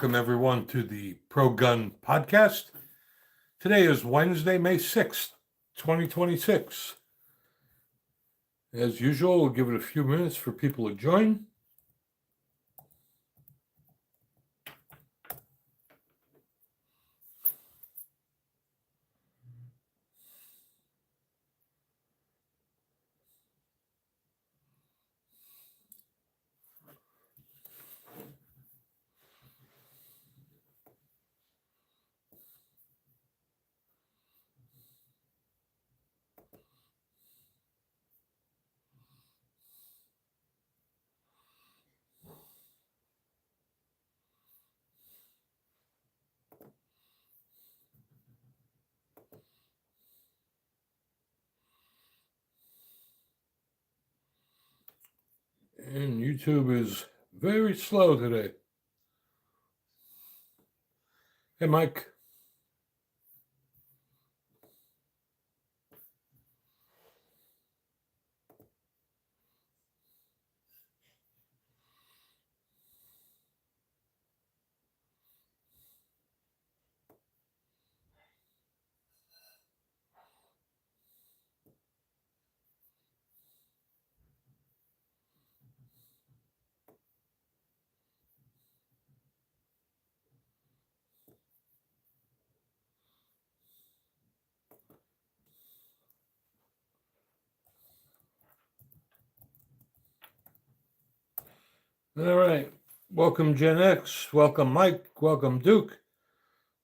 Welcome, everyone, to the Pro Gun Podcast. Today is Wednesday, May 6th, 2026. As usual, we'll give it a few minutes for people to join. And YouTube is very slow today. Hey, Mike. All right. Welcome, Gen X. Welcome, Mike. Welcome, Duke.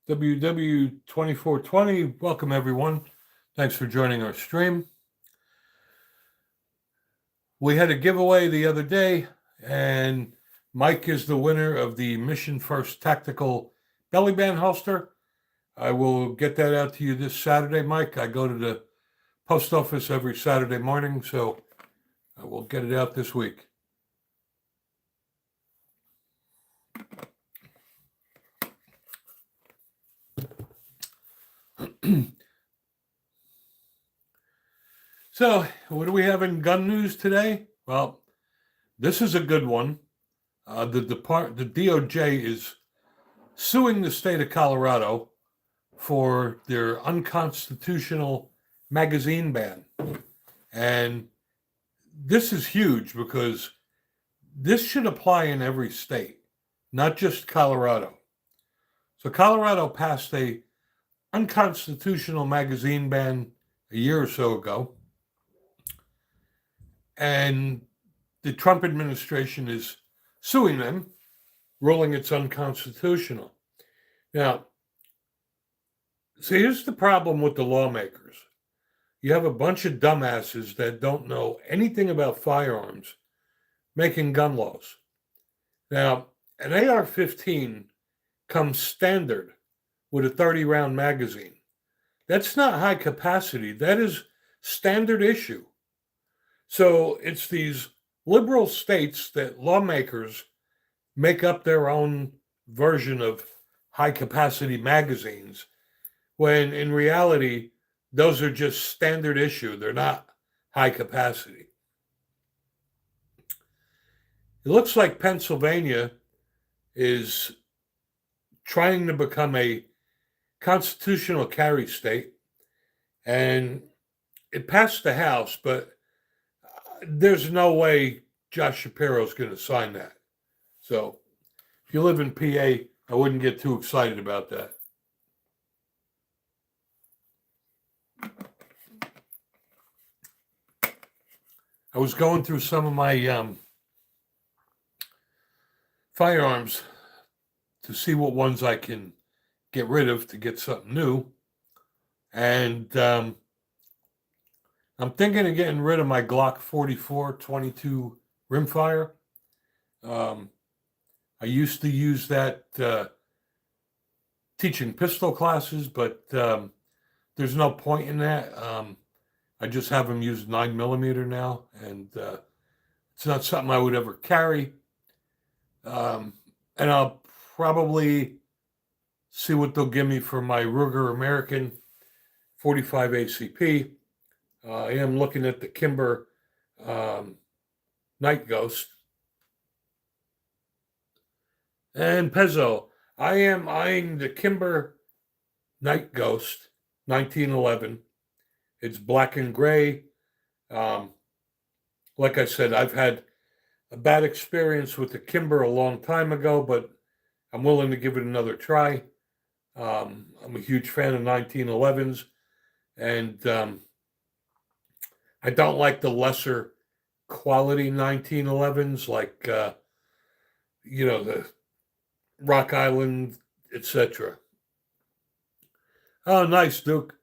WW2420. Welcome, everyone. Thanks for joining our stream. We had a giveaway the other day, and Mike is the winner of the Mission First Tactical Belly Band holster. I will get that out to you this Saturday, Mike. I go to the post office every Saturday morning, so I will get it out this week. So, what do we have in gun news today? Well, this is a good one. The DOJ is suing the state of Colorado for their unconstitutional magazine ban. And this is huge because this should apply in every state, not just Colorado. So Colorado passed a unconstitutional magazine ban a year or so ago. And the Trump administration is suing them, ruling it's unconstitutional. Now, see, here's the problem with the lawmakers. You have a bunch of dumbasses that don't know anything about firearms making gun laws. Now, an AR-15 comes standard with a 30-round magazine. That's not high capacity. That is standard issue. So it's these liberal states that lawmakers make up their own version of high-capacity magazines, when in reality, those are just standard issue. They're not high capacity. It looks like Pennsylvania is trying to become a constitutional carry state, and it passed the House, but there's no way Josh Shapiro is going to sign that. So if you live in PA, I wouldn't get too excited about that. I was going through some of my firearms to see what ones I can get rid of to get something new. And I'm thinking of getting rid of my Glock 44 22 rimfire. I used to use that teaching pistol classes, but there's no point in that. I just have them use 9mm now, and it's not something I would ever carry. And I'll probably see what they'll give me for my Ruger American 45 ACP. I am looking at the Kimber Night Ghost. And Pezzo. I am eyeing the Kimber Night Ghost 1911. It's black and gray. Um, like I said, I've had a bad experience with the Kimber a long time ago, but I'm willing to give it another try. I'm a huge fan of 1911s, and I don't like the lesser quality 1911s, like the Rock Island, etc. Oh, nice, Duke.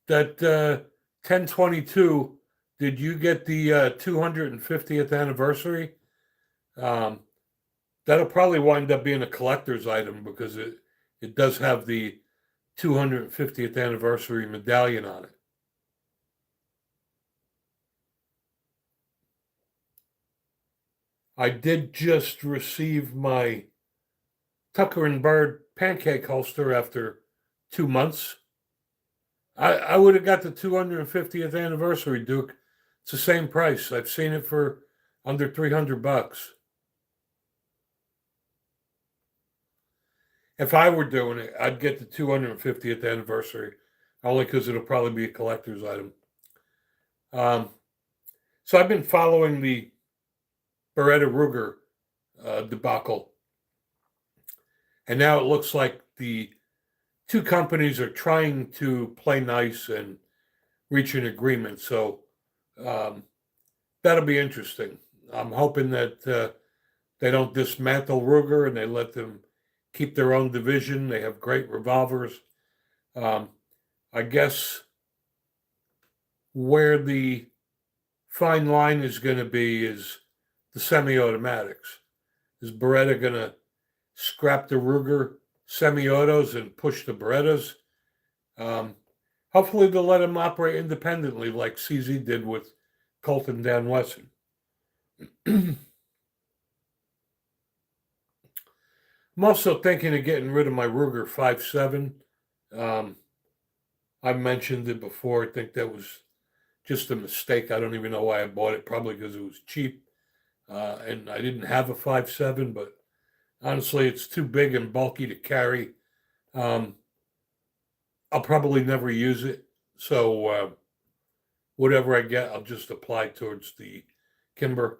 That 1022. Did you get the 250th anniversary? Um, that'll probably wind up being a collector's item because it does have the 250th anniversary medallion on it. I did just receive my Tucker and Bird pancake holster after 2 months. I would have got the 250th anniversary, Duke. It's the same price. I've seen it for under $300. If I were doing it, I'd get the 250th anniversary, only because it'll probably be a collector's item. Um, so I've been following the Beretta Ruger debacle, and now it looks like the two companies are trying to play nice and reach an agreement. So um, that'll be interesting. I'm hoping that they don't dismantle Ruger and they let them keep their own division. They have great revolvers. Um, I guess where the fine line is going to be is the semi-automatics. Is Beretta going to scrap the Ruger semi-autos and push the Berettas? Um, hopefully they'll let them operate independently like CZ did with Colt and Dan Wesson. I'm also thinking of getting rid of my Ruger 5.7. I mentioned it before. I think that was just a mistake. I don't even know why I bought it. Probably because it was cheap. And I didn't have a 5.7, but honestly, it's too big and bulky to carry. Um, I'll probably never use it. So whatever I get, I'll just apply towards the Kimber.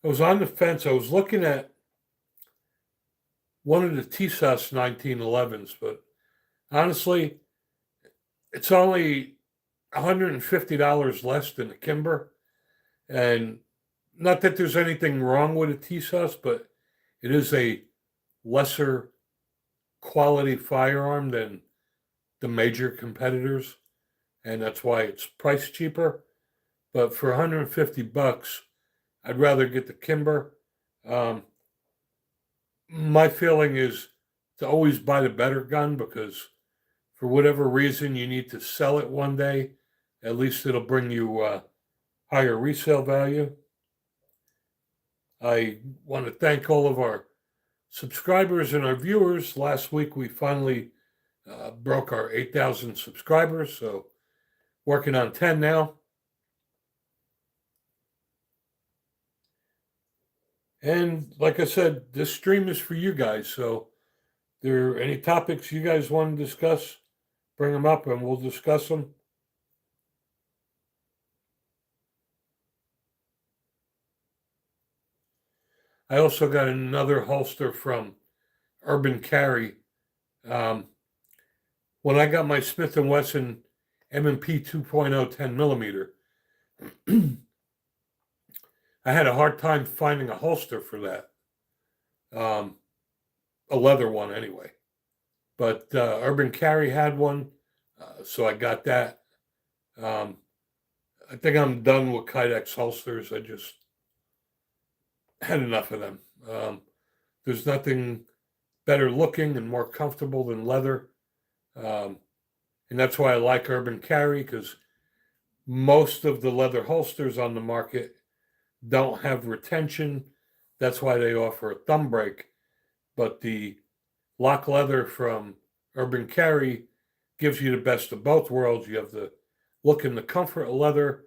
I was on the fence. I was looking at one of the TSAS 1911s, but honestly, it's only $150 less than a Kimber. And not that there's anything wrong with a TSAS, but it is a lesser quality firearm than the major competitors, and that's why it's priced cheaper. But for $150, I'd rather get the Kimber. Um, my feeling is to always buy the better gun because for whatever reason you need to sell it one day, at least it'll bring you higher resale value. I want to thank all of our subscribers and our viewers. Last week we finally broke our 8,000 subscribers, so working on 10 now. And like I said, this stream is for you guys. So if there are any topics you guys want to discuss, bring them up and we'll discuss them. I also got another holster from Urban Carry. When I got my Smith & Wesson M&P 2.0 10 millimeter, I had a hard time finding a holster for that. A leather one anyway. But Urban Carry had one, so I got that. I think I'm done with Kydex holsters. I just had enough of them. There's nothing better looking and more comfortable than leather. And that's why I like Urban Carry, because most of the leather holsters on the market don't have retention. That's why they offer a thumb brake. But the lock leather from Urban Carry gives you the best of both worlds. You have the look and the comfort of leather,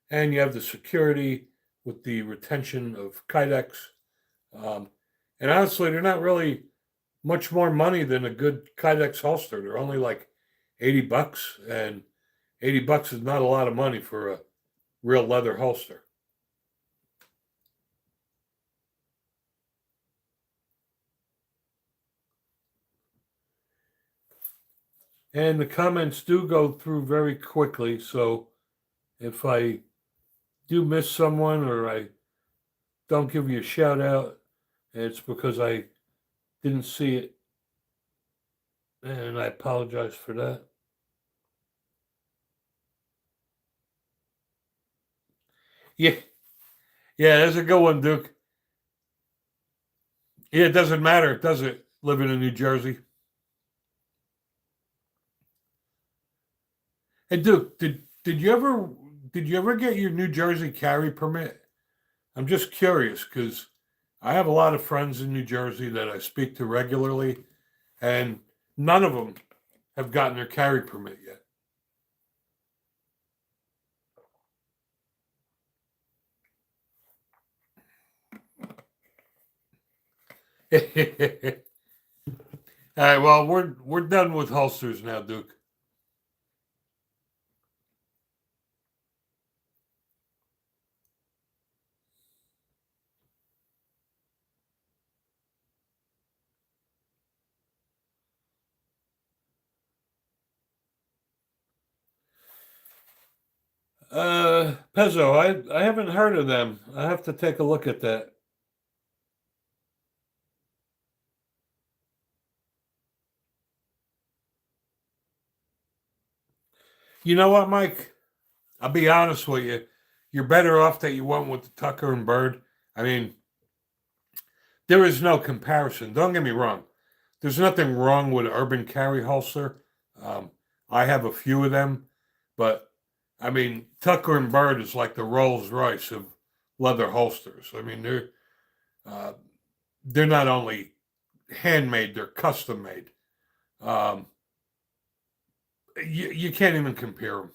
and you have the security with the retention of Kydex. And honestly, they're not really much more money than a good Kydex holster. They're only like $80, and $80 is not a lot of money for a real leather holster. And the comments do go through very quickly, so if I do miss someone or I don't give you a shout out, it's because I didn't see it, and I apologize for that. Yeah, yeah, that's a good one, Duke. Yeah, it doesn't matter, does it? Living in New Jersey. Hey, Duke, did you ever get your New Jersey carry permit? I'm just curious because I have a lot of friends in New Jersey that I speak to regularly, and none of them have gotten their carry permit yet. All right, well, we're done with holsters now, Duke. Pezzo, I haven't heard of them. I have to take a look at that. You know what, Mike? I'll be honest with you. You're better off that you went with the Tucker and Bird. I mean, there is no comparison. Don't get me wrong. There's nothing wrong with Urban Carry holster. Um, I have a few of them, but I mean, Tucker and Bird is like the Rolls Royce of leather holsters. I mean, uh, they're not only handmade, they're custom made. Um, you can't even compare them.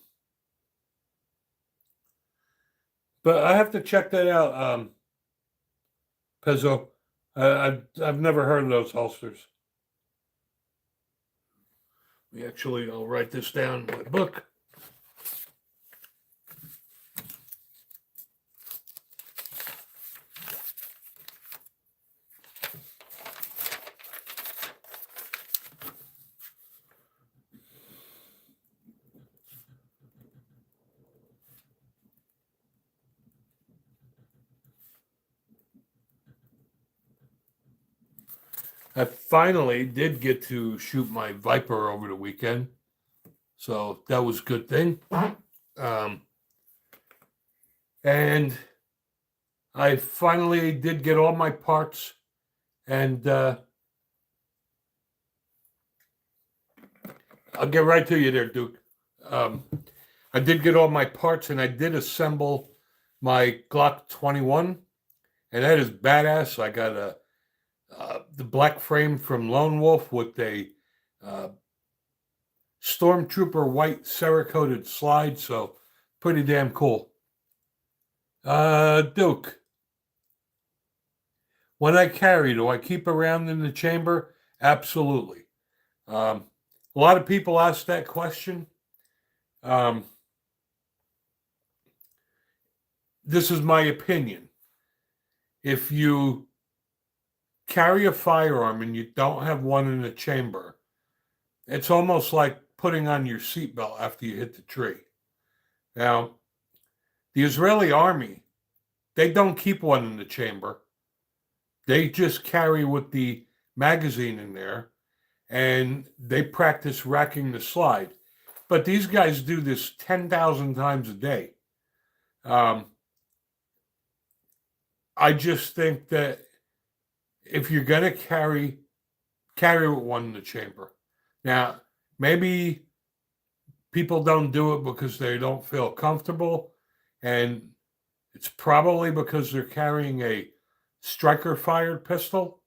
But I have to check that out, Pezzo. I've never heard of those holsters. I'll write this down in my book. I finally did get to shoot my Viper over the weekend, so that was a good thing. Um, and I finally did get all my parts, and I'll get right to you there, Duke. Um, I did get all my parts, and I did assemble my Glock 21, and that is badass. I got the black frame from Lone Wolf with a uh, Stormtrooper white Cerakoted slide, so pretty damn cool. Duke, when I carry, do I keep around in the chamber? Absolutely. Um, a lot of people ask that question. Um, this is my opinion. If you carry a firearm and you don't have one in the chamber, it's almost like putting on your seatbelt after you hit the tree. Now, the Israeli army, they don't keep one in the chamber. They just carry with the magazine in there and they practice racking the slide. But these guys do this 10,000 times a day. I just think that if you're going to carry with one in the chamber. Now, maybe people don't do it because they don't feel comfortable, and it's probably because they're carrying a striker fired pistol.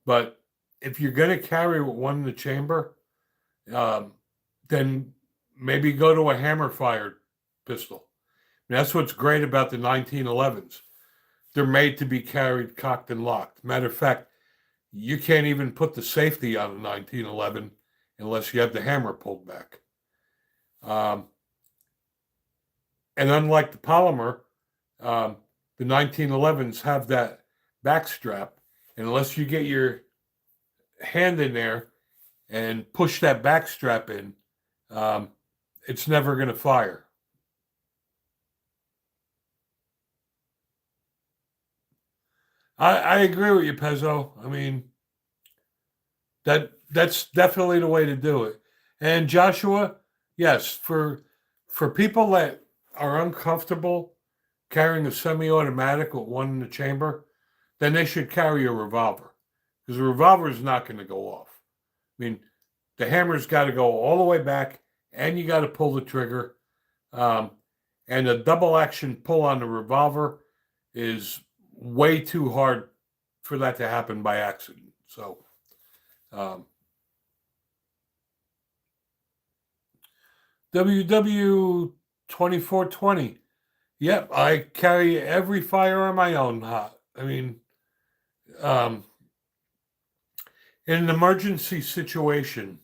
But if you're going to carry with one in the chamber, then maybe go to a hammer fired pistol. And that's what's great about the 1911s. They're made to be carried cocked and locked. Matter of fact, you can't even put the safety on a 1911 unless you have the hammer pulled back. And unlike the polymer, the 1911s have that back strap. And unless you get your hand in there and push that back strap in, it's never going to fire. I agree with you, Pezzo. I mean, that's definitely the way to do it. And Joshua, yes, for people that are uncomfortable carrying a semi-automatic with one in the chamber, then they should carry a revolver, because a revolver is not going to go off. I mean, the hammer's got to go all the way back, and you got to pull the trigger. And a double action pull on the revolver is way too hard for that to happen by accident. So, WW2420. Yep, I carry every firearm I own hot. I mean, in an emergency situation,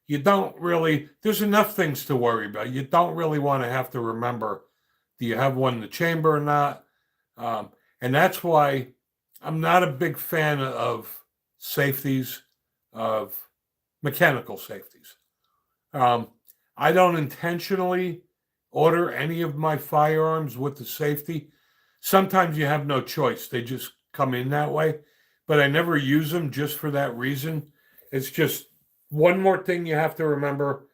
you don't really, there's enough things to worry about. You don't really want to have to remember, do you have one in the chamber or not? And that's why I'm not a big fan of safeties, of mechanical safeties. I don't intentionally order any of my firearms with the safety. Sometimes you have no choice. They just come in that way. But I never use them just for that reason. It's just one more thing you have to remember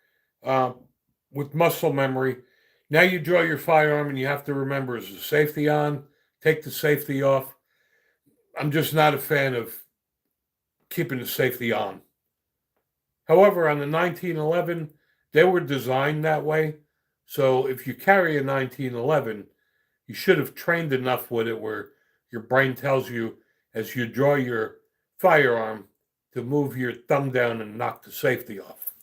with muscle memory. Now you draw your firearm and you have to remember, is the safety on? Take the safety off. I'm just not a fan of keeping the safety on. However, on the 1911, they were designed that way. So if you carry a 1911, you should have trained enough with it where your brain tells you, as you draw your firearm, to move your thumb down and knock the safety off.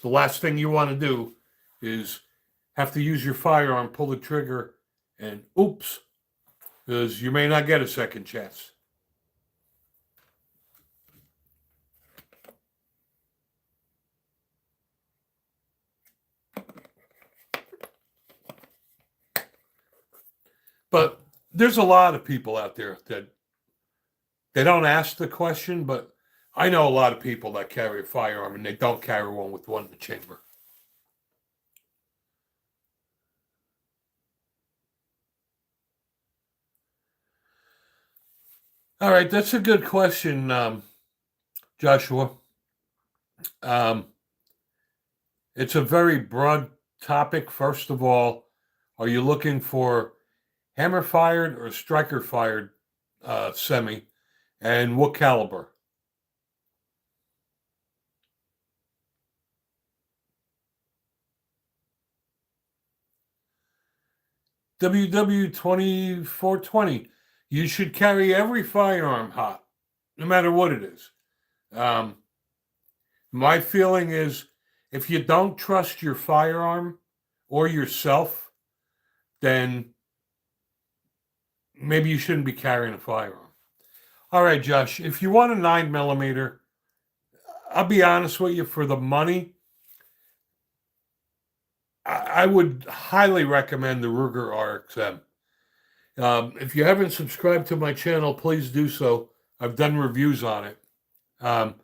The last thing you want to do is have to use your firearm, pull the trigger, and oops, because you may not get a second chance. But there's a lot of people out there that they don't ask the question, but I know a lot of people that carry a firearm and they don't carry one with one in the chamber. All right, that's a good question, Joshua. It's a very broad topic. First of all, are you looking for hammer fired or striker fired semi, and what caliber? WW2420. You should carry every firearm hot, no matter what it is. My feeling is, if you don't trust your firearm or yourself, then maybe you shouldn't be carrying a firearm. All right, Josh, if you want a 9mm, I'll be honest with you, for the money, I would highly recommend the Ruger RXM. If you haven't subscribed to my channel, please do so. I've done reviews on it. And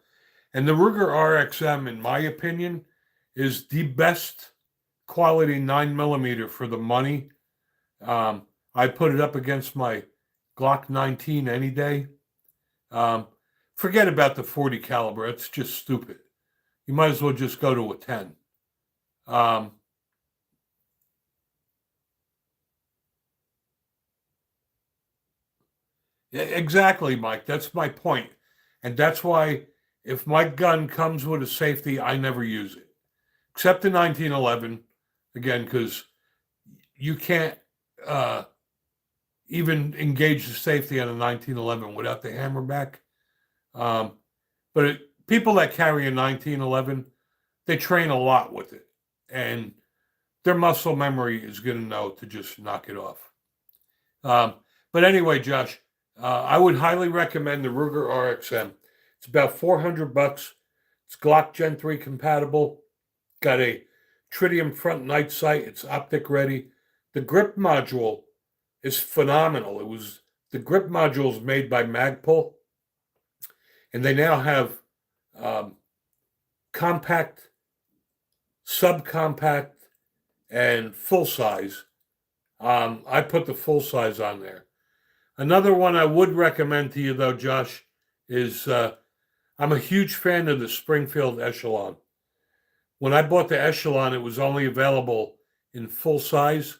the Ruger RXM, in my opinion, is the best quality 9mm for the money. I put it up against my Glock 19 any day. Forget about the 40 caliber. It's just stupid. You might as well just go to a 10. Exactly, Mike. That's my point. And that's why if my gun comes with a safety, I never use it. Except the 1911, again, because you can't even engage the safety on a 1911 without the hammerback. But people that carry a 1911, they train a lot with it. And their muscle memory is going to know to just knock it off. But anyway, Josh, I would highly recommend the Ruger RXM. It's about $400. It's Glock Gen 3 compatible. Got a tritium front night sight. It's optic ready. The grip module is phenomenal. The grip module is made by Magpul, and they now have compact, subcompact, and full size. I put the full size on there. Another one I would recommend to you, though, Josh, is I'm a huge fan of the Springfield Echelon. When I bought the Echelon, it was only available in full size,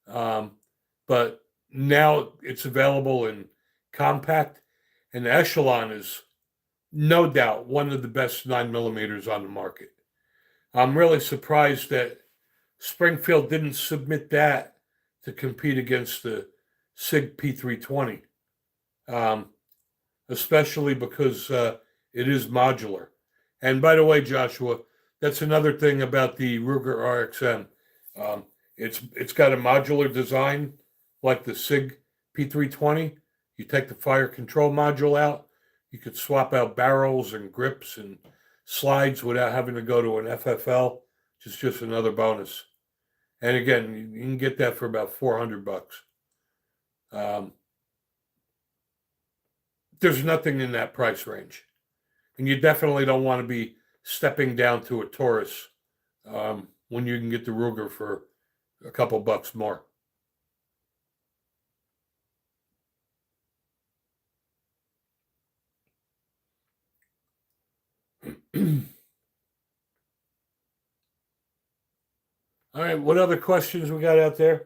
but now it's available in compact, and the Echelon is no doubt one of the best 9mm on the market. I'm really surprised that Springfield didn't submit that to compete against the SIG P320, especially because it is modular. And by the way, Joshua, that's another thing about the Ruger RXM. It's got a modular design like the SIG P320. You take the fire control module out, you could swap out barrels and grips and slides without having to go to an FFL, which is just another bonus. And again, you can get that for about $400. There's nothing in that price range. And you definitely don't want to be stepping down to a Taurus when you can get the Ruger for a couple bucks more. All right, what other questions we got out there?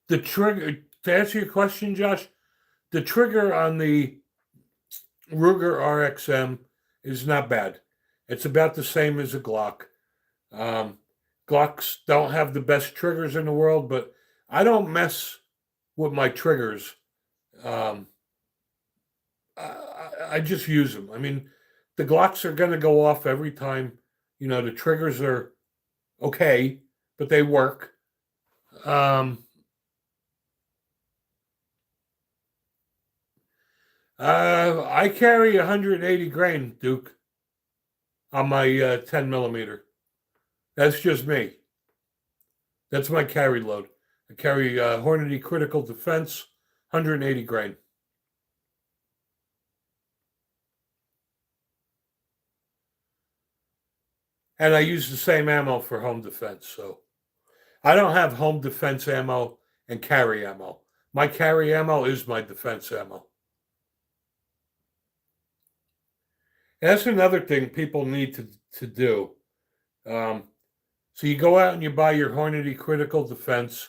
The trigger, to answer your question, Josh, the trigger on the Ruger RXM is not bad. It's about the same as a Glock. Glocks don't have the best triggers in the world, but I don't mess with my triggers. I just use them. I mean, the Glocks are going to go off every time. You know, the triggers are okay, but they work. I carry 180 grain, Duke, on my 10mm. That's just me. That's my carry load. I carry Hornady Critical Defense, 180 grain. And I use the same ammo for home defense. So I don't have home defense ammo and carry ammo. My carry ammo is my defense ammo. And that's another thing people need to do. So you go out and you buy your Hornady Critical Defense,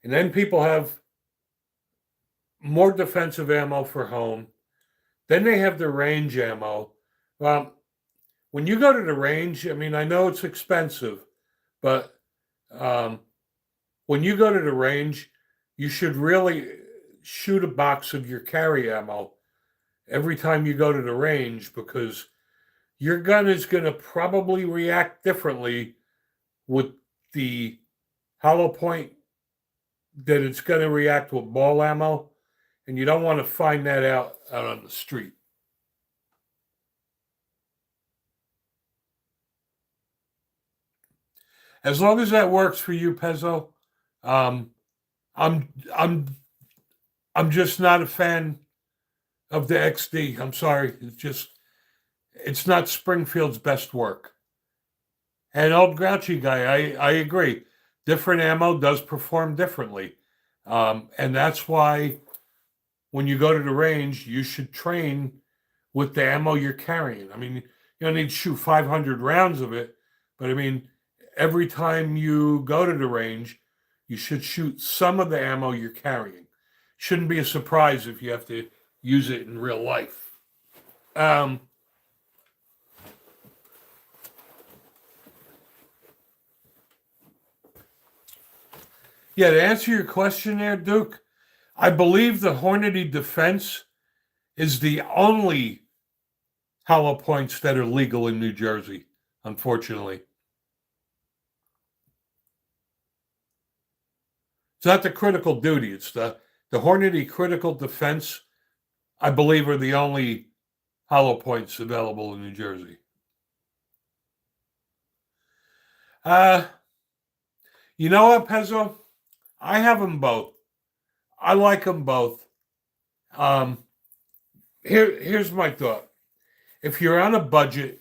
and then people have more defensive ammo for home. Then they have the range ammo. When you go to the range, I mean, I know it's expensive, but when you go to the range, you should really shoot a box of your carry ammo every time you go to the range, because your gun is going to probably react differently with the hollow point that it's going to react with ball ammo, and you don't want to find that out on the street. As long as that works for you, Pezzo, I'm just not a fan of the XD. I'm sorry. It's not Springfield's best work. And old grouchy guy, I agree. Different ammo does perform differently. And that's why when you go to the range, you should train with the ammo you're carrying. I mean, you don't need to shoot 500 rounds of it, but I mean, every time you go to the range, you should shoot some of the ammo you're carrying. Shouldn't be a surprise if you have to use it in real life. Yeah, to answer your question there, Duke, I believe the Hornady Defense is the only hollow points that are legal in New Jersey, unfortunately. It's not the critical duty. It's the Hornady critical defense, I believe, are the only hollow points available in New Jersey. You know what, Pezzo? I have them both. I like them both. Here's my thought. If you're on a budget,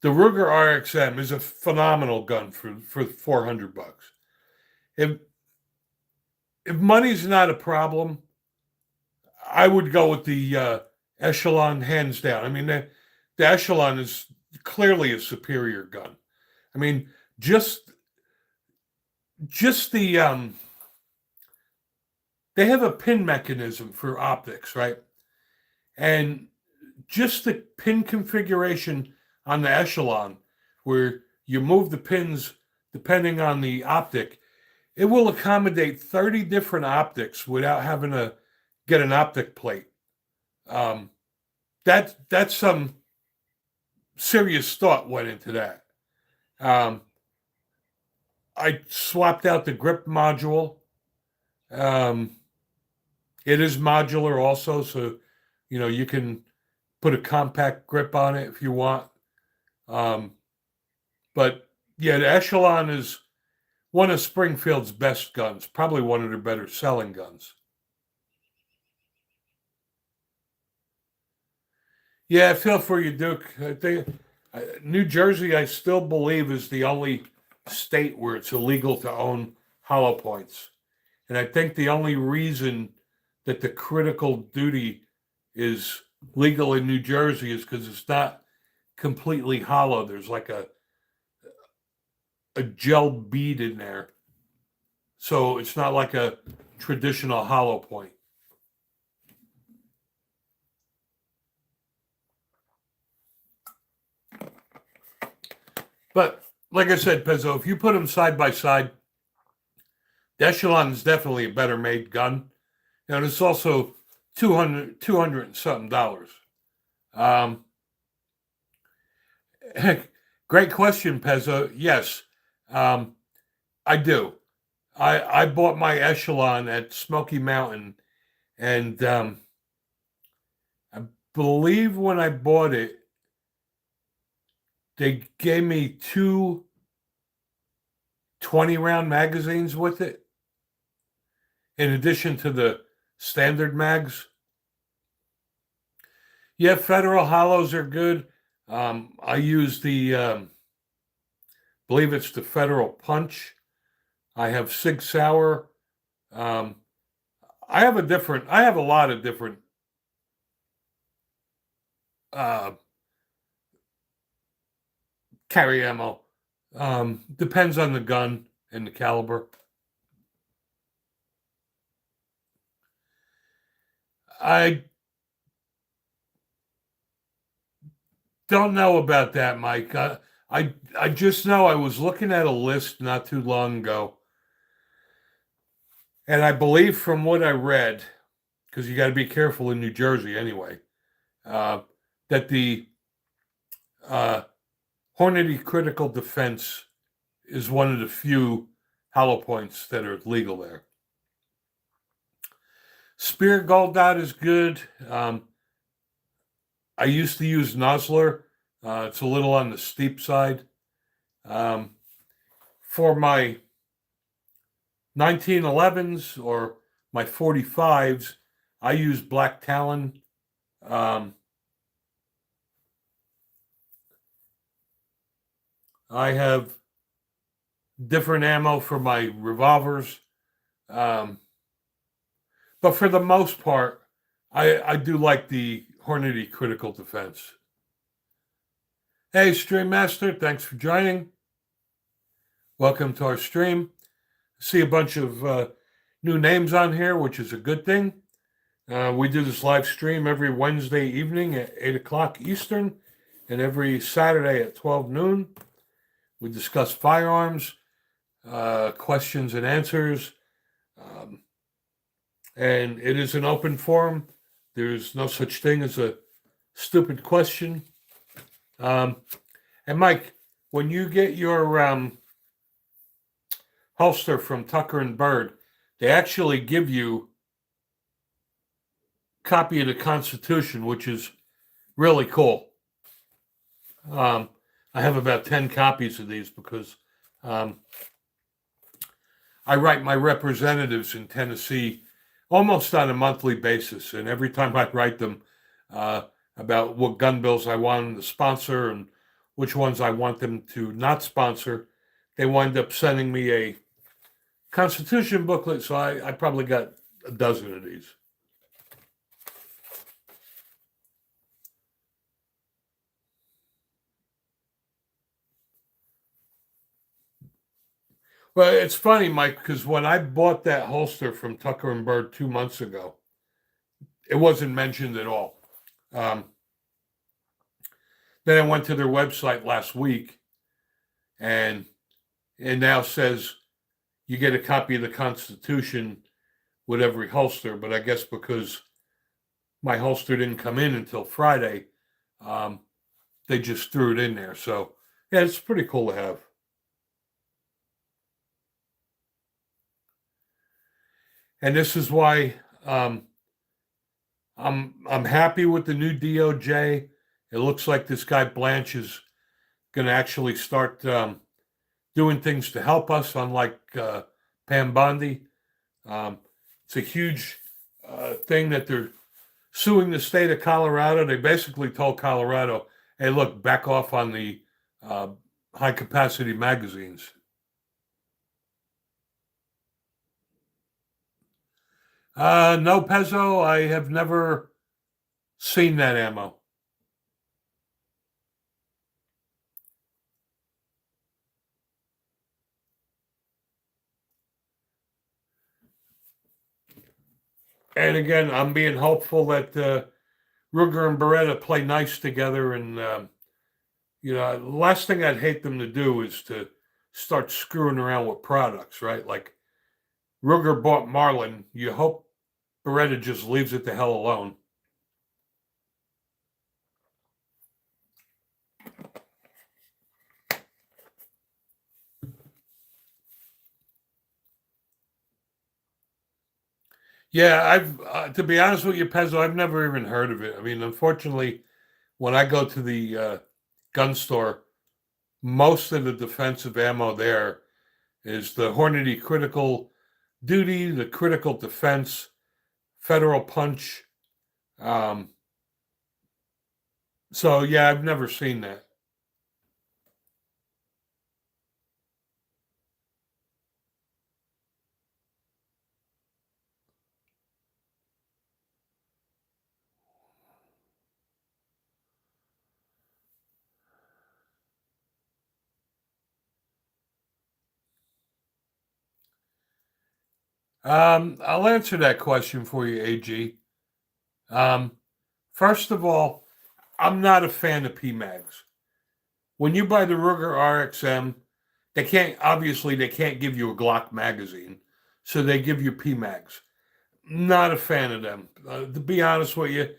the Ruger RXM is a phenomenal gun for $400. If money's not a problem, I would go with the Echelon hands down. I mean, the Echelon is clearly a superior gun. I mean, just the they have a pin mechanism for optics, right? And just the pin configuration on the Echelon, where you move the pins depending on the optic, it will accommodate 30 different optics without having to get an optic plate. That's some serious thought went into that. I swapped out the grip module. It is modular also, so you can put a compact grip on it if you want. But yeah, the Echelon is one of Springfield's best guns, probably one of their better selling guns. Yeah, I feel for you, Duke. I think New Jersey, I still believe, is the only state where it's illegal to own hollow points. And I think the only reason that the critical duty is legal in New Jersey is because it's not completely hollow. There's like a gel bead in there. So it's not like a traditional hollow point. But like I said, Pezzo, if you put them side by side, the Echelon is definitely a better made gun. And it's also $200 and something dollars. Great question, Pezzo. Yes, I do. I bought my Echelon at Smoky Mountain, and I believe when I bought it, they gave me two 20-round magazines with it, in addition to the standard mags. Yeah, Federal hollows are good. I use the, believe it's the Federal Punch. I have Sig Sauer. I have a lot of different carry ammo. Depends on the gun and the caliber. I don't know about that, Mike. I just know I was looking at a list not too long ago, and I believe from what I read, because you got to be careful in New Jersey anyway, that the Hornady Critical Defense is one of the few hollow points that are legal there. Spear Gold Dot is good. I used to use Nosler. It's a little on the steep side. For my 1911s or my 45s, I use Black Talon. I have different ammo for my revolvers. But for the most part, I do like the Hornady Critical Defense. Hey, Stream Master, thanks for joining. Welcome to our stream. See a bunch of new names on here, which is a good thing. We do this live stream every Wednesday evening at 8 o'clock Eastern and every Saturday at 12 noon. We discuss firearms, questions and answers, and it is an open forum. There's no such thing as a stupid question. And Mike, when you get your holster from Tucker and Bird, they actually give you a copy of the Constitution, which is really cool. I have about 10 copies of these because I write my representatives in Tennessee almost on a monthly basis. And every time I write them about what gun bills I want them to sponsor and which ones I want them to not sponsor, they wind up sending me a Constitution booklet. So I probably got a dozen of these. Well, it's funny, Mike, because when I bought that holster from Tucker and Bird 2 months ago, it wasn't mentioned at all. Then I went to their website last week, and it now says you get a copy of the Constitution with every holster. But I guess because my holster didn't come in until Friday, they just threw it in there. So yeah, it's pretty cool to have. And this is why I'm happy with the new DOJ. It looks like this guy Blanche is going to actually start doing things to help us, unlike Pam Bondi. It's a huge thing that they're suing the state of Colorado. They basically told Colorado, hey, look, back off on the high capacity magazines. No, Pezzo, I have never seen that ammo. And again, I'm being hopeful that Ruger and Beretta play nice together. And, the last thing I'd hate them to do is to start screwing around with products, right? Like Ruger bought Marlin. You hope Beretta just leaves it the hell alone. Yeah, I've to be honest with you, Pezzo, I've never even heard of it. I mean, unfortunately, when I go to the gun store, most of the defensive ammo there is the Hornady Critical Duty, the Critical Defense, Federal Punch. So yeah, I've never seen that. I'll answer that question for you, AG. First of all, I'm not a fan of PMags. When you buy the Ruger RXM, they can't give you a Glock magazine, so they give you PMags. Not a fan of them. To be honest with you,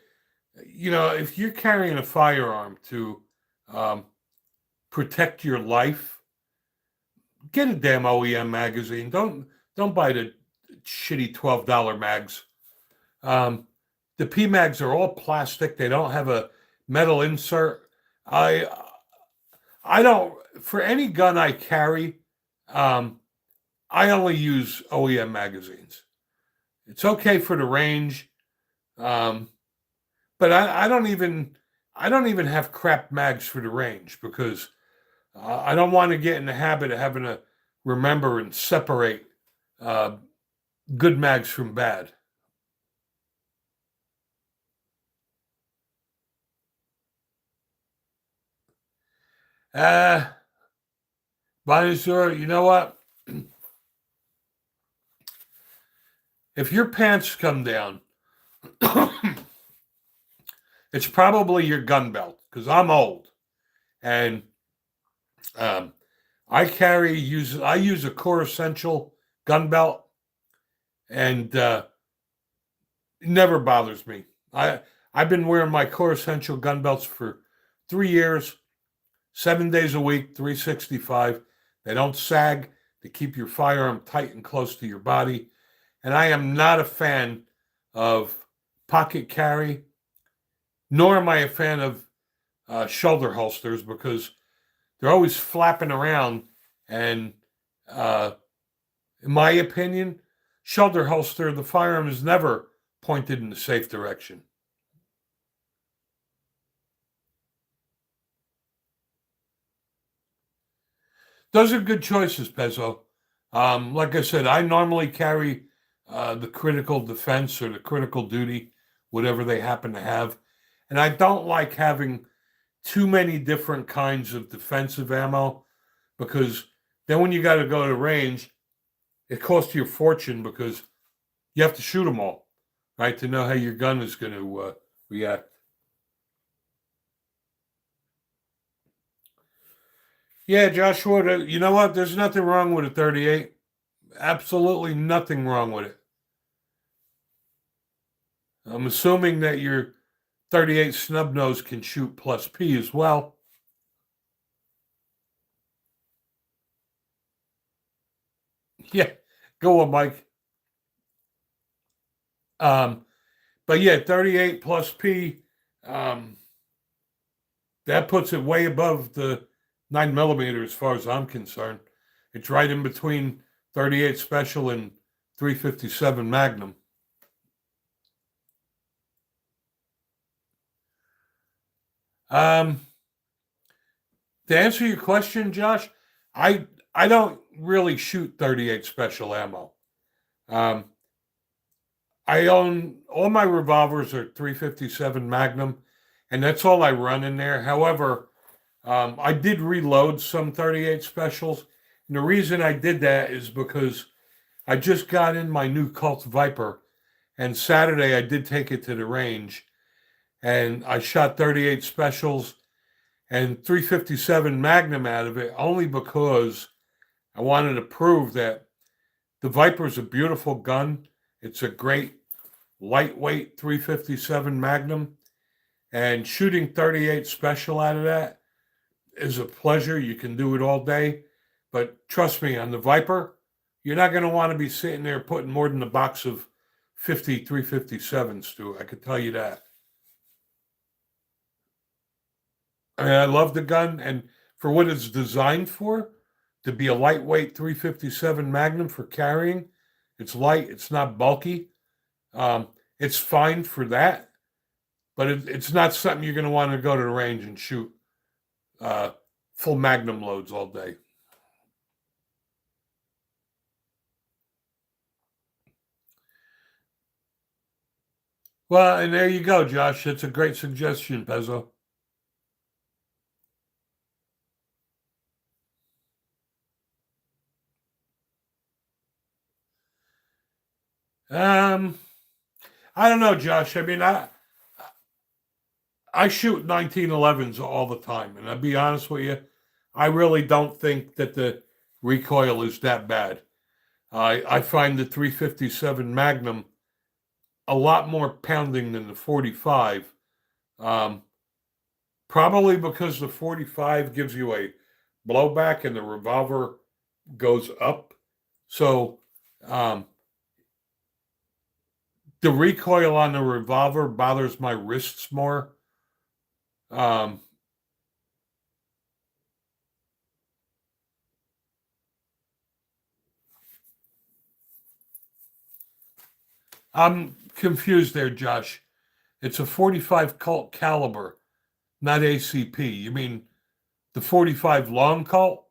if you're carrying a firearm to protect your life, get a damn OEM magazine. Don't buy the shitty $12 mags. The PMags are all plastic. They don't have a metal insert. I don't, for any gun I carry, I only use OEM magazines. It's okay for the range, but I don't even have crap mags for the range because I don't want to get in the habit of having to remember and separate good mags from bad. Bonjour, you know what? If your pants come down, it's probably your gun belt because I'm old, and I use a Core Essential gun belt, and it never bothers me. I've been wearing my Core Essential gun belts for 3 years, 7 days a week, 365. They don't sag. They keep your firearm tight and close to your body. And I am not a fan of pocket carry, nor am I a fan of shoulder holsters because they're always flapping around. And in my opinion, shoulder holster, the firearm is never pointed in the safe direction. Those are good choices, Pezzo. Like I said, I normally carry the critical defense or the critical duty, whatever they happen to have. And I don't like having too many different kinds of defensive ammo because then when you got to go to the range, it costs you a fortune because you have to shoot them all, right, to know how your gun is going to react. Yeah, Joshua, you know what? There's nothing wrong with a 38. Absolutely nothing wrong with it. I'm assuming that your 38 snub nose can shoot plus P as well. Yeah, go on, Mike. But yeah, 38 plus P, that puts it way above the 9mm as far as I'm concerned. It's right in between 38 Special and 357 Magnum. To answer your question, Josh, I don't really shoot 38 Special ammo. I own all my revolvers are 357 Magnum, and that's all I run in there. However, I did reload some 38 Specials, and the reason I did that is because I just got in my new Colt Viper, and Saturday I did take it to the range, and I shot 38 Specials and 357 Magnum out of it only because I wanted to prove that the Viper is a beautiful gun. It's a great lightweight 357 Magnum, and shooting 38 Special out of that is a pleasure. You can do it all day. But trust me, on the Viper, you're not going to want to be sitting there putting more than a box of 50 357s to it. I could tell you that. I mean, I love the gun, and for what it's designed for, to be a lightweight 357 Magnum for carrying, it's light, it's not bulky. It's fine for that, but it's not something you're going to want to go to the range and shoot full Magnum loads all day. Well, and there you go, Josh. That's a great suggestion, Pezzo. Um, I don't know, Josh. I mean, I shoot 1911s all the time, and I'll be honest with you, I really don't think that the recoil is that bad. I find the 357 Magnum a lot more pounding than the 45. Um, Probably because the 45 gives you a blowback and the revolver goes up. So um, the recoil on the revolver bothers my wrists more. Um, I'm confused there, Josh. It's a 45 Colt caliber, not ACP. You mean the 45 long Colt?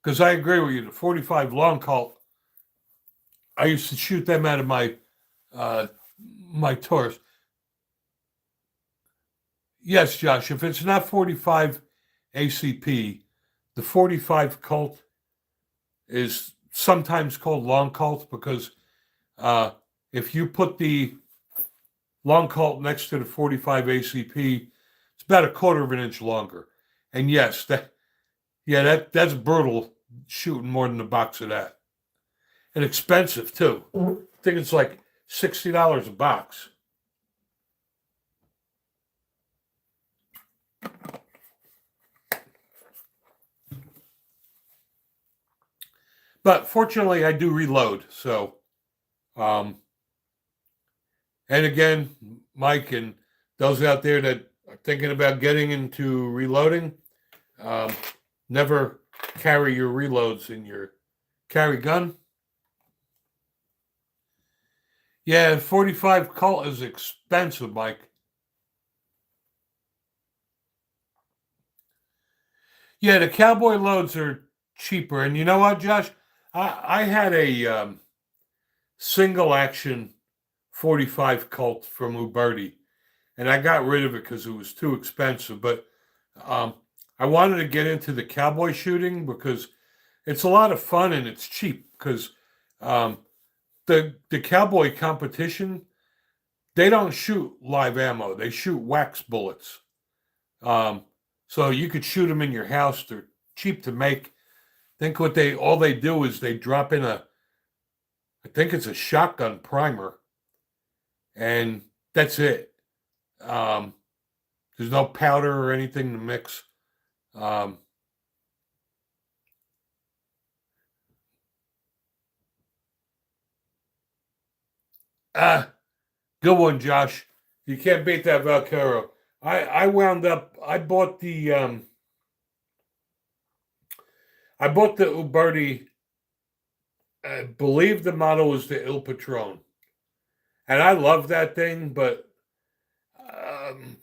Because I agree with you. The 45 long Colt, I used to shoot them out of uh, my Taurus. Yes, Josh. If it's not 45 ACP, the 45 Colt is sometimes called long Colt because uh, if you put the long Colt next to the 45 ACP, it's about a quarter of an inch longer. And yes, Yeah, that's brutal shooting more than a box of that. And expensive too. I think it's like $60 a box. But fortunately I do reload. So and again, Mike and those out there that are thinking about getting into reloading, um, never carry your reloads in your carry gun. Yeah, 45 Colt is expensive, Mike. Yeah, the cowboy loads are cheaper. And you know what, Josh? I had a single action 45 Colt from Uberti, and I got rid of it because it was too expensive. But um, I wanted to get into the cowboy shooting because it's a lot of fun and it's cheap because um, the cowboy competition, they don't shoot live ammo. They shoot wax bullets. Um, so you could shoot them in your house. They're cheap to make. Think what they all they do is they drop in I think it's a shotgun primer, and that's it. Um, there's no powder or anything to mix. Um, ah, good one, Josh. You can't beat that Valcaro. I wound up. I bought the Uberti. I believe the model was the Il Patron, and I love that thing. But um,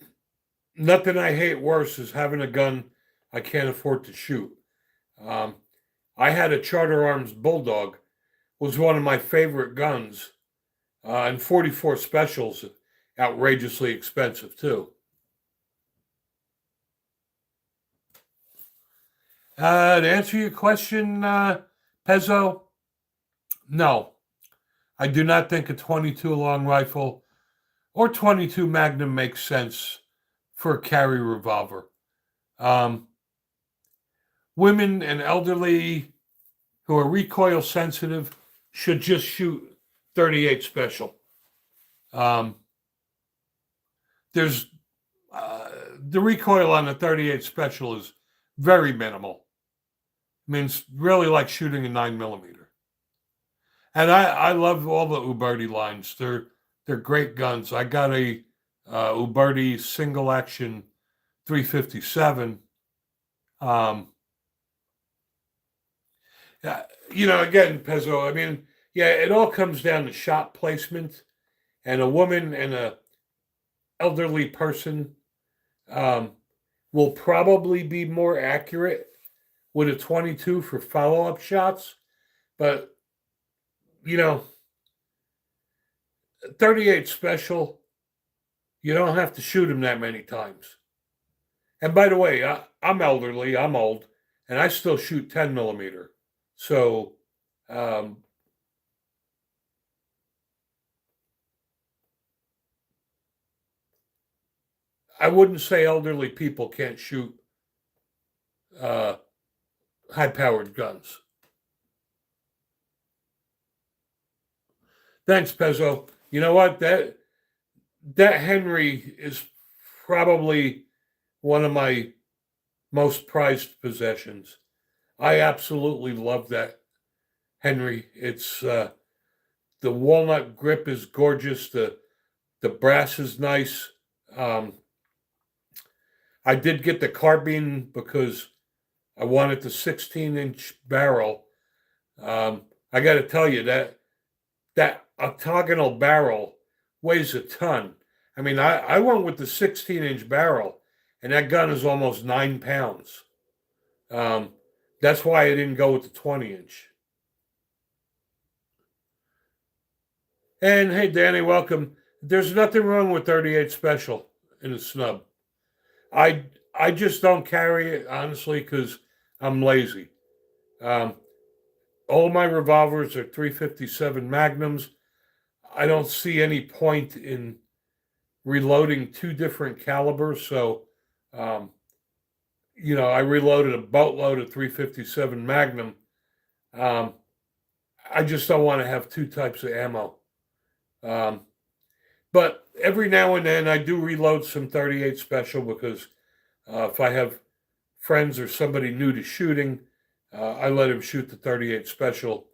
nothing I hate worse is having a gun I can't afford to shoot. Um, I had a Charter Arms Bulldog, was one of my favorite guns, and 44 specials, outrageously expensive too. To answer your question, Pezzo, no, I do not think a 22 long rifle or 22 Magnum makes sense for a carry revolver. Um, Women and elderly who are recoil sensitive should just shoot 38 special. Um, there's the recoil on the 38 special is very minimal. I mean, it's really like shooting a 9 millimeter. And I love all the Uberti lines. They're great guns. I got a Uberti single action 357. Um, yeah, again, Pezzo. I mean, yeah, it all comes down to shot placement, and a woman and a elderly person um, will probably be more accurate with a 22 for follow up shots. But, you know, 38 special, you don't have to shoot them that many times. And by the way, I'm elderly, I'm old, and I still shoot 10 millimeter. So, um, I wouldn't say elderly people can't shoot uh, high powered guns. Thanks, Pezzo. You know what? That Henry is probably one of my most prized possessions. I absolutely love that Henry. It's the walnut grip is gorgeous. The brass is nice. Um, I did get the carbine because I wanted the 16-inch barrel. I got to tell you that octagonal barrel weighs a ton. I mean, I went with the 16-inch barrel, and that gun is almost 9 pounds. Um, that's why I didn't go with the 20-inch. And hey, Danny, welcome. There's nothing wrong with 38 special in a snub. I I just don't carry it honestly because I'm lazy. Um, all my revolvers are 357 Magnums. I don't see any point in reloading two different calibers. So, um, I reloaded a boatload of 357 Magnum. Um, I just don't want to have two types of ammo. Um, but every now and then I do reload some 38 special because if I have friends or somebody new to shooting, I let him shoot the 38 special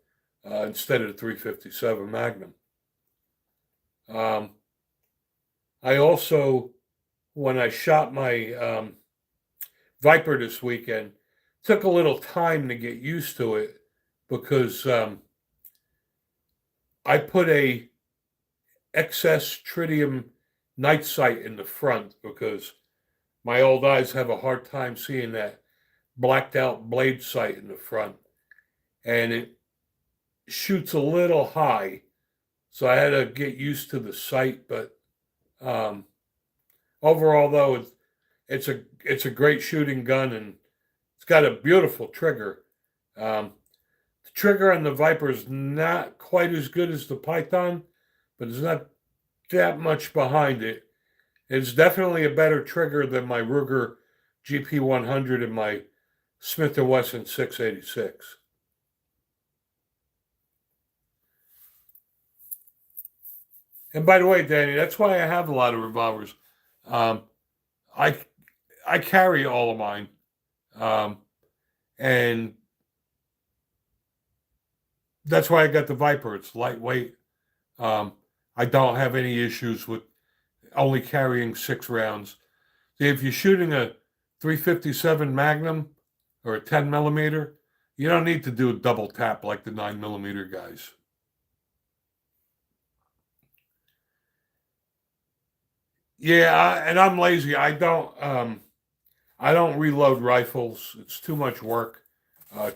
instead of the 357 Magnum. I also, when I shot my Viper this weekend, took a little time to get used to it because I put a XS tritium night sight in the front because my old eyes have a hard time seeing that blacked out blade sight in the front, and it shoots a little high, so I had to get used to the sight. But um, overall, though, it's a great shooting gun, and it's got a beautiful trigger. The trigger on the Viper is not quite as good as the Python, but it's not that much behind it. It's definitely a better trigger than my Ruger GP100 and my Smith & Wesson 686. And by the way, Danny, that's why I have a lot of revolvers. Um, I I carry all of mine, um, and that's why I got the Viper. It's lightweight. Um, I don't have any issues with only carrying 6 rounds. If you're shooting a 357 Magnum or a 10 millimeter, you don't need to do a double tap like the 9 millimeter guys. Yeah, and I'm lazy. I don't reload rifles. It's too much work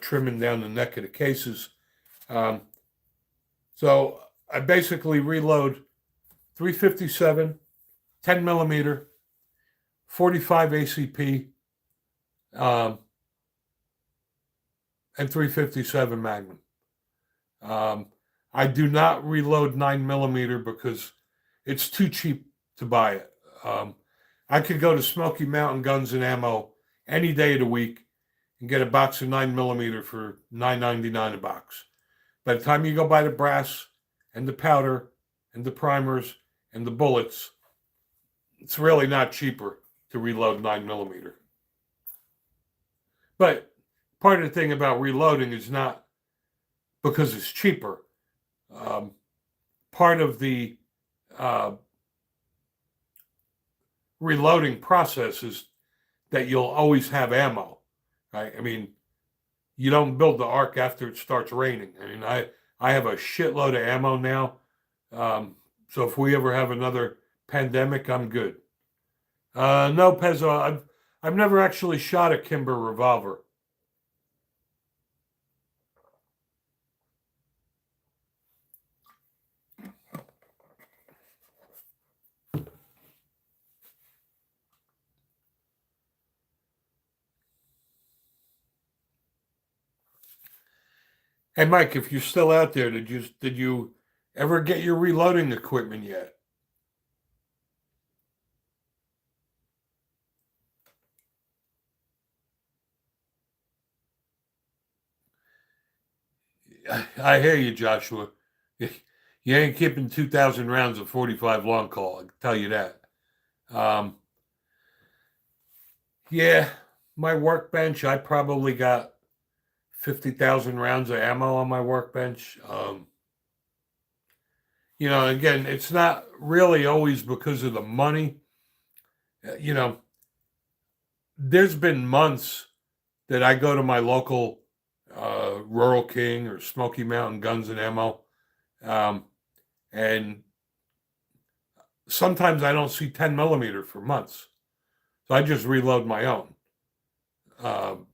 trimming down the neck of the cases. Um, so I basically reload 357, 10 millimeter, 45 ACP, um, and 357 Magnum. Um, I do not reload 9 millimeter because it's too cheap to buy it. I could go to Smoky Mountain Guns and Ammo any day of the week and get a box of 9 millimeter for $9.99 a box. By the time you go buy the brass and the powder and the primers and the bullets, it's really not cheaper to reload 9 millimeter. But part of the thing about reloading is not because it's cheaper. Um, Part of the uh, reloading process is that you'll always have ammo, right? I mean, you don't build the ark after it starts raining. I mean, I have a shitload of ammo now. So if we ever have another pandemic, I'm good. No, Pezzo, I've never actually shot a Kimber revolver. Hey, Mike, if you're still out there, did you ever get your reloading equipment yet? I hear you, Joshua. You ain't keeping 2,000 rounds of 45 long call. I can tell you that. Um, yeah, my workbench, I probably got 50,000 rounds of ammo on my workbench. Again, it's not really always because of the money. You know, there's been months that I go to my local Rural King or Smoky Mountain Guns and Ammo, um, and sometimes I don't see 10 millimeter for months. So I just reload my own. Um,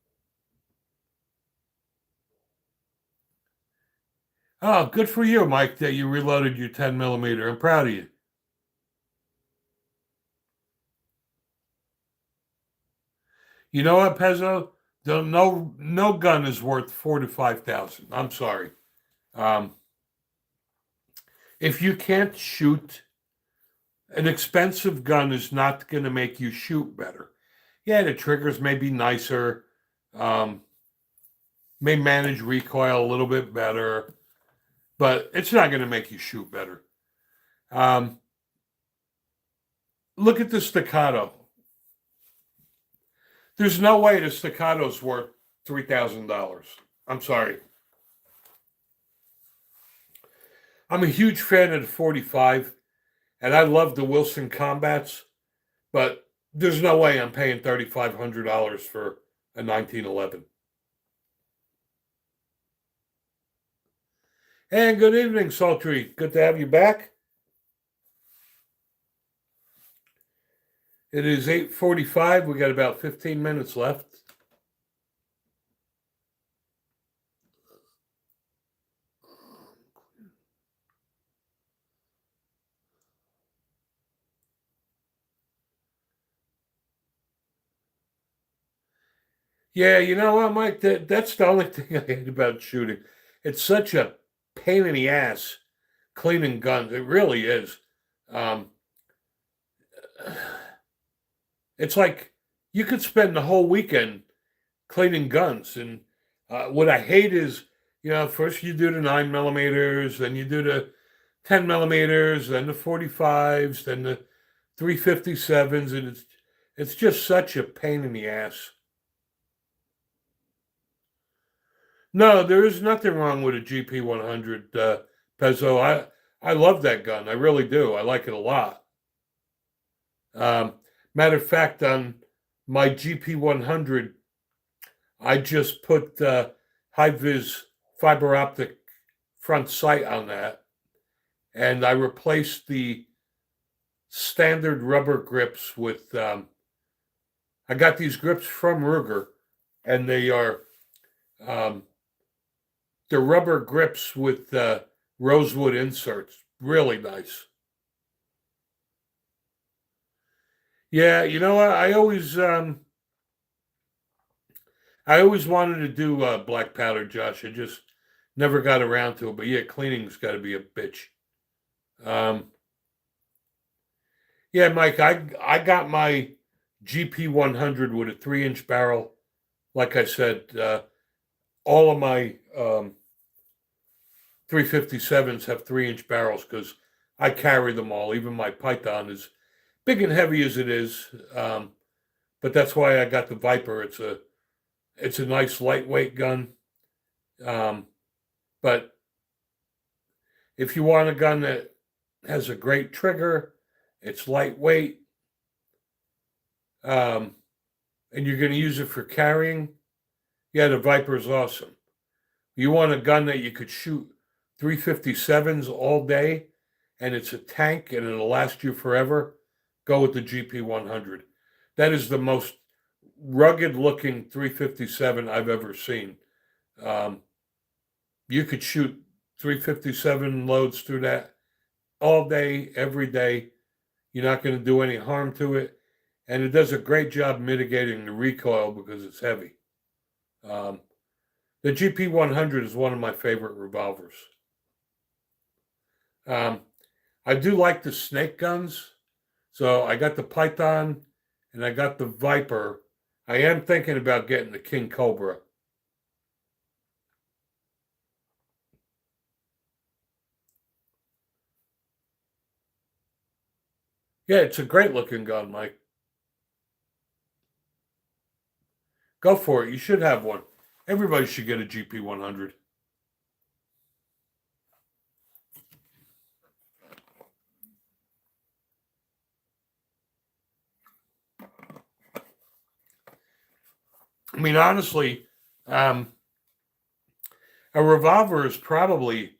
oh, good for you, Mike, that you reloaded your 10 millimeter. I'm proud of you. You know what, Pezzo? No gun is worth 4 to 5 thousand. I'm sorry. Um, if you can't shoot, an expensive gun is not going to make you shoot better. Yeah, the triggers may be nicer, may manage recoil a little bit better, but it's not going to make you shoot better. Um, Look at the staccato. There's no way the staccato's worth $3,000. I'm sorry. I'm a huge fan of the 45, and I love the Wilson Combats, but there's no way I'm paying $3,500 for a 1911. And good evening, Sultry. Good to have you back. It is 8:45. We got about 15 minutes left. Yeah, you know what, Mike? That's the only thing I hate about shooting. It's such a pain in the ass cleaning guns. It really is. Um, it's like you could spend the whole weekend cleaning guns. And what I hate is, first you do the 9 millimeters, then you do the 10 millimeters, then the 45s, then the 357s, and it's just such a pain in the ass. No, there is nothing wrong with a GP 100 Pezzo. I love that gun. I really do. I like it a lot. Um, Matter of fact, on my GP 100, I just put high vis fiber optic front sight on that, and I replaced the standard rubber grips with. I got these grips from Ruger, and they are um, the rubber grips with rosewood inserts. Really nice. Yeah, you know what? I always wanted to do black powder, Josh. I just never got around to it. But yeah, cleaning's got to be a bitch. Um, yeah, Mike, I got my GP 100 with a 3-inch barrel. Like I said, all of my 357s have 3-inch barrels because I carry them all. Even my Python is big and heavy as it is, but that's why I got the Viper. It's a nice lightweight gun, um, but if you want a gun that has a great trigger, it's lightweight, um, and you're going to use it for carrying, yeah, the Viper is awesome. You want a gun that you could shoot 357s all day, and it's a tank and it'll last you forever, go with the GP 100. That is the most rugged looking 357 I've ever seen. Um, you could shoot 357 loads through that all day, every day. You're not going to do any harm to it. And it does a great job mitigating the recoil because it's heavy. Um, the GP 100 is one of my favorite revolvers. I do like the snake guns. So I got the Python and I got the Viper. I am thinking about getting the King Cobra. Yeah, it's a great looking gun, Mike. Go for it. You should have one. Everybody should get a GP 100. I mean, honestly, um, a revolver is probably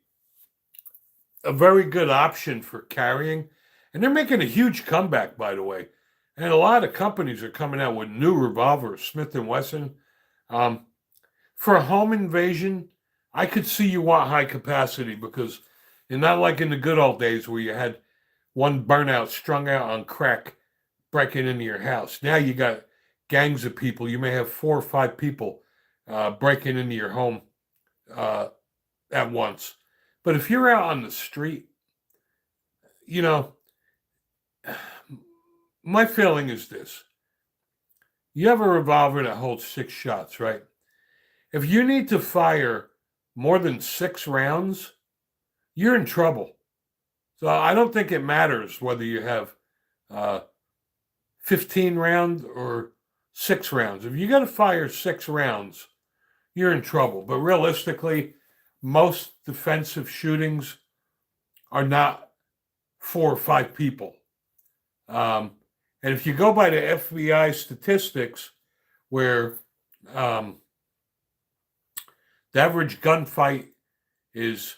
a very good option for carrying. And they're making a huge comeback, by the way. And a lot of companies are coming out with new revolvers, Smith and Wesson. Um, for a home invasion, I could see you want high capacity because you're not like in the good old days where you had one burnout strung out on crack breaking into your house. Now you got gangs of people. You may have 4 or 5 people breaking into your home uh, at once. But if you're out on the street, you know, my feeling is this. You have a revolver that holds 6 shots, right? If you need to fire more than 6 rounds, you're in trouble. So I don't think it matters whether you have 15 rounds or 6 rounds. If you got to fire 6 rounds, you're in trouble. But realistically, most defensive shootings are not 4 or 5 people. And if you go by the FBI statistics, where the average gunfight is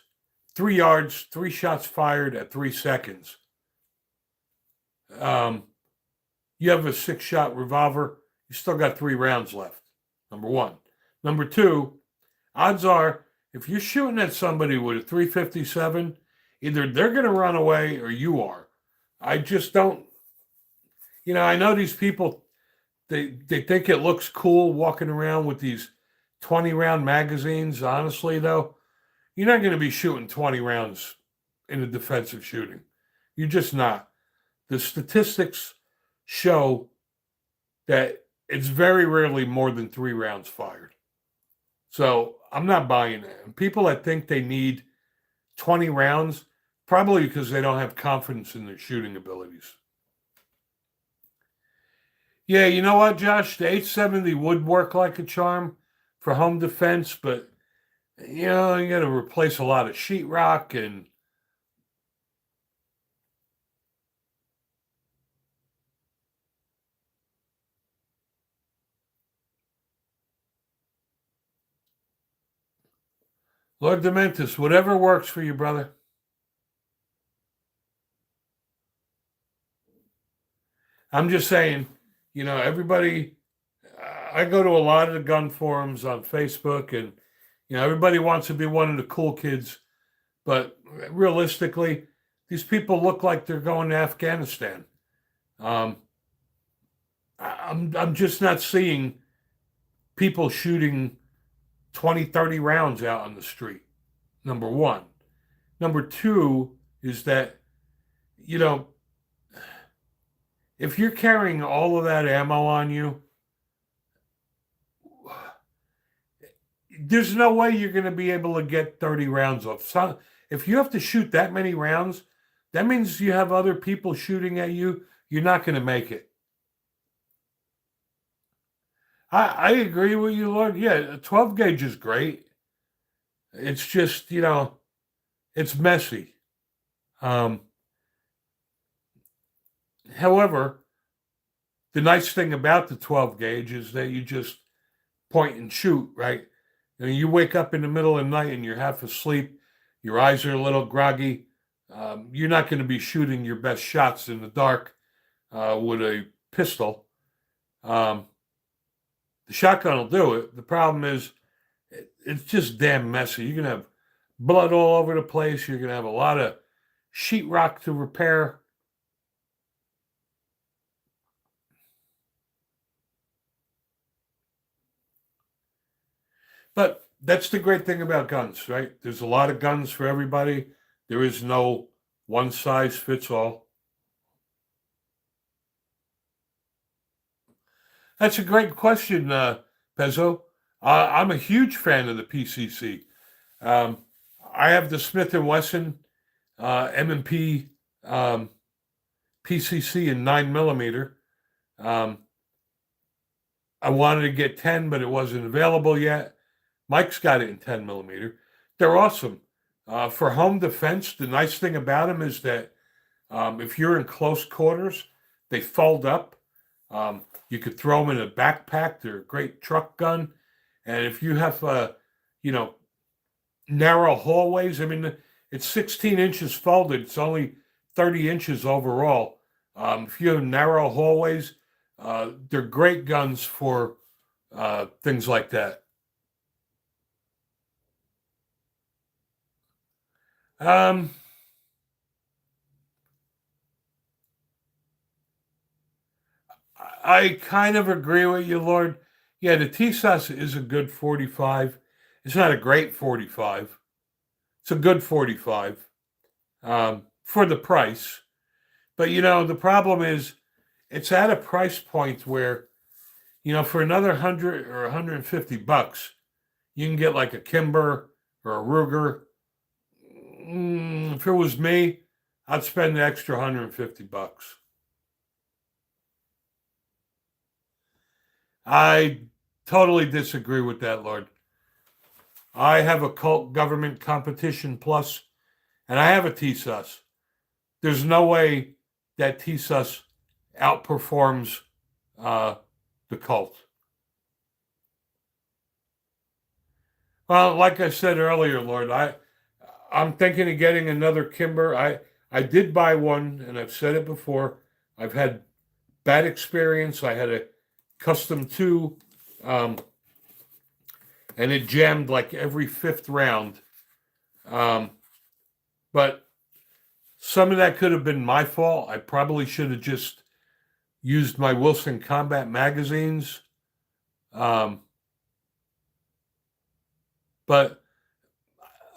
3 yards, 3 shots fired at 3 seconds. You have a 6-shot revolver, you still got 3 rounds left, number one. Number two, odds are if you're shooting at somebody with a 357, either they're going to run away or you are. I just don't, I know these people, they think it looks cool walking around with these 20-round magazines. Honestly, though, you're not going to be shooting 20 rounds in a defensive shooting. You're just not. The statistics show that it's very rarely more than 3 rounds fired. So I'm not buying that. And people that think they need 20 rounds, probably because they don't have confidence in their shooting abilities. Yeah, you know what, Josh? The 870 would work like a charm for home defense, but you got to replace a lot of sheetrock and Lord Dementis, whatever works for you, brother. I'm just saying, everybody, I go to a lot of the gun forums on Facebook, and, everybody wants to be one of the cool kids. But realistically, these people look like they're going to Afghanistan. I'm just not seeing people shooting 20, 30 rounds out on the street, number one. Number two is that, if you're carrying all of that ammo on you, there's no way you're going to be able to get 30 rounds off. So if you have to shoot that many rounds, that means you have other people shooting at you. You're not going to make it. I agree with you, Lord. Yeah, a 12 gauge is great. It's just, it's messy. However, the nice thing about the 12 gauge is that you just point and shoot, right? You wake up in the middle of the night and you're half asleep, your eyes are a little groggy. You're not going to be shooting your best shots in the dark with a pistol. The shotgun will do it. The problem is it's just damn messy. You're going to have blood all over the place. You're going to have a lot of sheetrock to repair. But that's the great thing about guns, right? There's a lot of guns for everybody. There is no one size fits all. That's a great question, Pezzo. I'm a huge fan of the PCC. I have the Smith & Wesson M&P PCC in 9mm. I wanted to get 10, but it wasn't available yet. Mike's got it in 10mm. They're awesome. For home defense, the nice thing about them is that if you're in close quarters, they fold up. You could throw them in a backpack. They're a great truck gun. And if you have, narrow hallways, it's 16 inches folded. It's only 30 inches overall. If you have narrow hallways, they're great guns for things like that. I kind of agree with you, Lord. Yeah, the TSUS is a good 45. It's not a great 45. It's a good 45 for the price. But, the problem is it's at a price point where For another 100 or $150, you can get like a Kimber or a Ruger. If it was me, I'd spend the extra $150. I totally disagree with that, Lord. I have a Cult Government Competition Plus, and I have a TSUS. There's no way that TSUS outperforms the Cult. Well, like I said earlier, Lord, I'm thinking of getting another Kimber. I did buy one, and I've said it before. I've had bad experience. I had a custom 2, and it jammed like every 5th round. But some of that could have been my fault. I probably should have just used my Wilson Combat magazines. But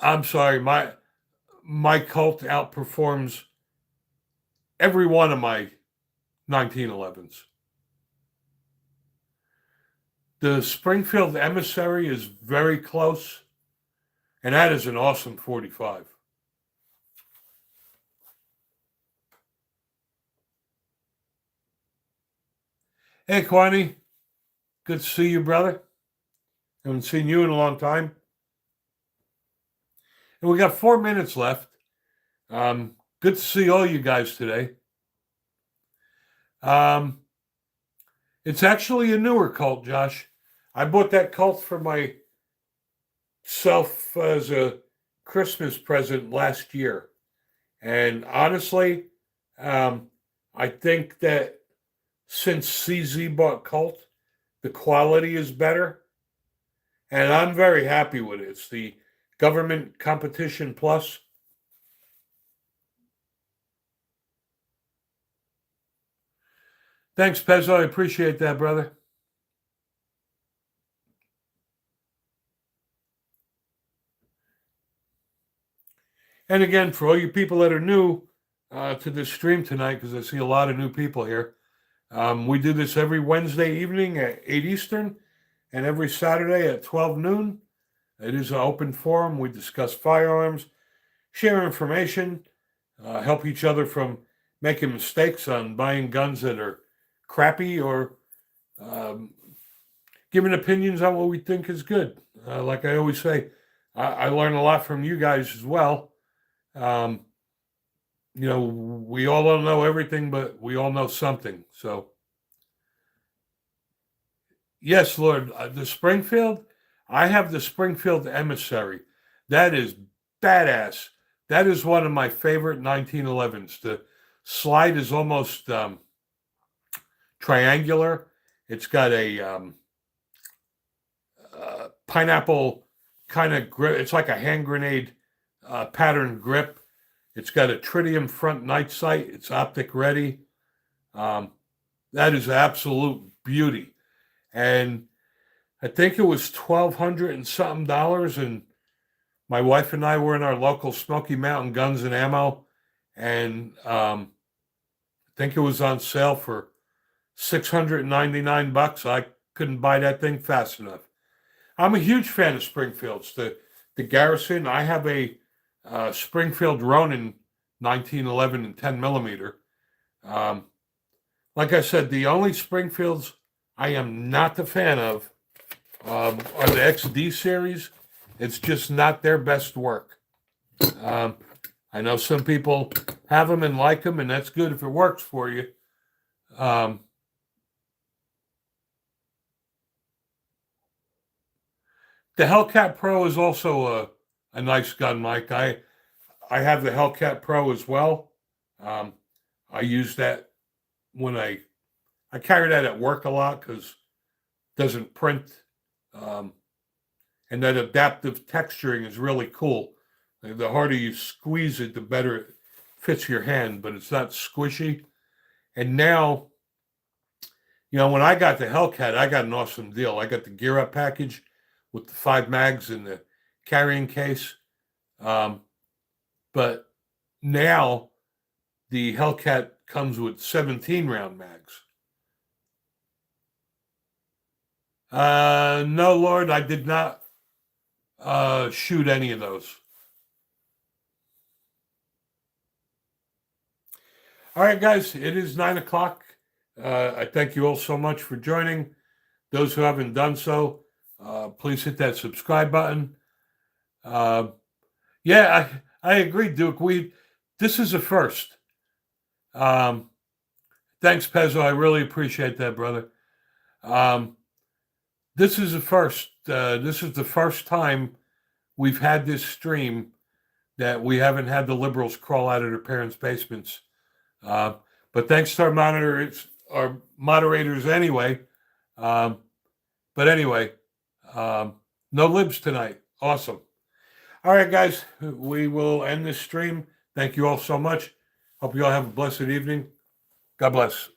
I'm sorry, my Colt outperforms every one of my 1911s. The Springfield Emissary is very close, and that is an awesome 45. Hey, Kwani, good to see you, brother. Haven't seen you in a long time. And we got 4 minutes left. Good to see all you guys today. It's actually a newer Colt, Josh. I bought that Colt for myself as a Christmas present last year. And honestly, I think that since CZ bought Colt, the quality is better. And I'm very happy with it. It's the Government Competition Plus. Thanks, Pezzo. I appreciate that, brother. And again, for all you people that are new to this stream tonight, because I see a lot of new people here, we do this every Wednesday evening at 8 Eastern and every Saturday at 12 noon. It is an open forum. We discuss firearms, share information, help each other from making mistakes on buying guns that are crappy, or giving opinions on what we think is good. Like I always say, I learn a lot from you guys as well. We all don't know everything, but we all know something. So, yes, Lord, the Springfield, I have the Springfield Emissary. That is badass. That is one of my favorite 1911s. The slide is almost triangular. It's got a pineapple kind of grip. It's like a hand grenade pattern grip. It's got a tritium front night sight. It's optic ready. That is absolute beauty. And I think it was $1,200 and something dollars. And my wife and I were in our local Smoky Mountain Guns and Ammo. And I think it was on sale for $699. I couldn't buy that thing fast enough. I'm a huge fan of Springfields. The Garrison, I have a Springfield Ronin 1911 and 10 millimeter. Like I said, the only Springfields I am not a fan of are the XD series. It's just not their best work. I know some people have them and like them, and that's good if it works for you. The Hellcat Pro is also a nice gun, Mike. I have the Hellcat Pro as well. I use that when I carry that at work a lot because it doesn't print. And that adaptive texturing is really cool. The harder you squeeze it, the better it fits your hand, but it's not squishy. And now, when I got the Hellcat, I got an awesome deal. I got the gear up package with the 5 mags in the carrying case. But now the Hellcat comes with 17 round mags. No, Lord, I did not shoot any of those. All right, guys, it is 9:00. I thank you all so much for joining. Those who haven't done so, please hit that subscribe button. Yeah, I agree, Duke. This is a first. Thanks, Pezzo. I really appreciate that, brother. This is a first. This is the first time we've had this stream that we haven't had the liberals crawl out of their parents' basements. But thanks to our moderators anyway. But anyway, no libs tonight. Awesome. All right, guys, we will end this stream. Thank you all so much. Hope you all have a blessed evening. God bless.